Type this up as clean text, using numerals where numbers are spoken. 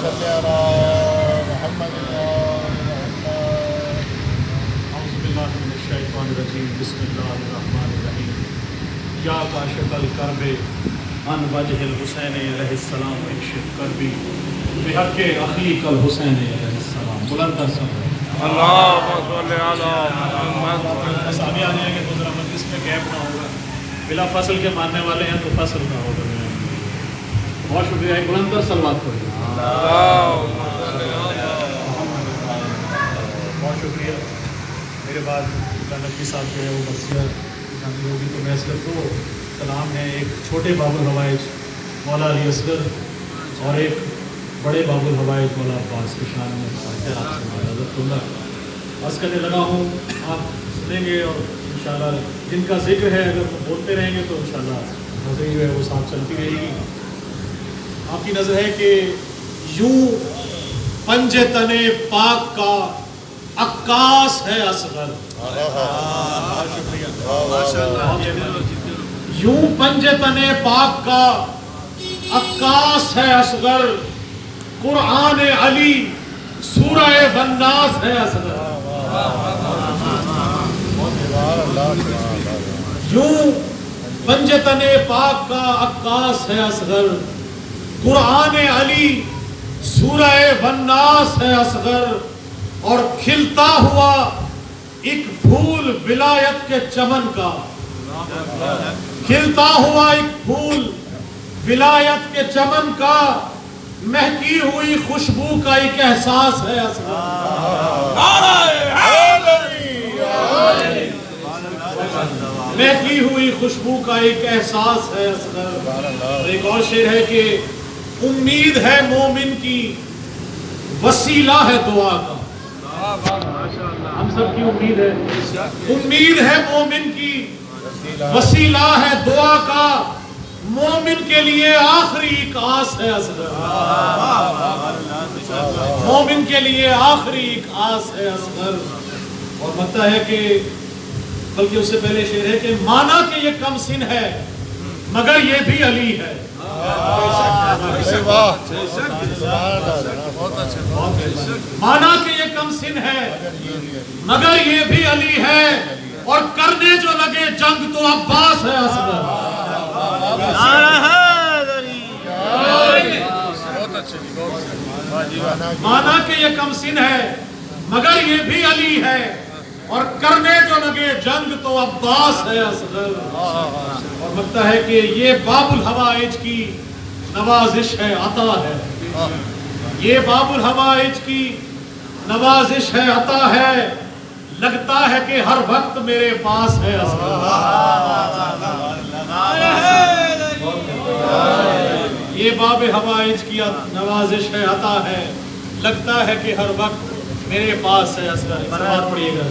صل على محمد اعوذ باللہ من الشیطان الرجیم بسم اللہ الرحمن الرحیم یا کاشف الکرب عن وجہ الحسین علیہ السلام اکشف کربی بحق اخیک الحسین علیہ السلام. بلند سب اللہم صل علی محمد. بس آگے آ جائیں گے تو ذرا مجلس میں گیپ نہ ہوگا. بلا فصل کے ماننے والے ہیں تو فصل نہ ہوگا. بہت شکریہ. ایک بلند تر صلوات پڑھیں. بہت شکریہ. میرے بعد نقوی صاحب جو ہے وہ مرثیہ جانی ہوگی تو میں اصغر کو سلام ہے. ایک چھوٹے باب الحوائج مولا علی اصغر اور ایک بڑے باب الحوائج مولا عباس کی شان میں آپ سے معذرت کرنا عرض کرنے لگا ہوں. آپ سنیں گے اور انشاءاللہ جن کا ذکر ہے اگر وہ بولتے رہیں گے تو انشاءاللہ نظر جو ہے وہ ساتھ چلتی رہے گی. آپ کی نظر ہے کہ یوں پنج تن پاک کا عکاس ہے اصغر. یوں پنج تن پاک کا عکاس ہے اصغر. قرآن علی سورہ والناس ہے اصغر. یوں پنج تن پاک کا عکاس ہے اصغر. قرآن علی سورہ والناس ہے اصغر. اور کھلتا ہوا ایک پھول ولایت کے چمن کا. کھلتا ہوا ایک پھول ولایت کے چمن کا. مہکی ہوئی خوشبو کا ایک احساس ہے اصغر. مہکی ہوئی خوشبو کا ایک احساس ہے اصغر. ایک اور شعر ہے کہ امید ہے مومن کی وسیلہ ہے دعا کا. ہم سب کی امید ہے. امید ہے مومن کی وسیلہ ہے دعا کا. مومن کے لیے آخری ایک آس ہے اصغر. مومن کے لیے آخری ایک آس ہے اصغر. اور لگتا ہے کہ بلکہ اس سے پہلے شعر ہے کہ مانا کہ یہ کم سن ہے مگر یہ بھی علی ہے. مانا کہ یہ کم سن ہے مگر یہ بھی علی ہے. اور کرنے جو لگے جنگ تو عباس ہے اصغر. مانا کہ یہ کم سن ہے مگر یہ بھی علی ہے. اور کرنے جو لگے جنگ تو عباس ہے اصغر. اور لگتا ہے کہ یہ باب الحوائج کی نوازش ہے عطا ہے. یہ باب الحوائج کی نوازش ہے عطا ہے. لگتا ہے کہ ہر وقت میرے پاس ہے اصغر. یہ باب حوائج کی نوازش ہے عطا ہے. لگتا ہے کہ ہر وقت میرے پاس ہے اصغر. پڑھیے گا.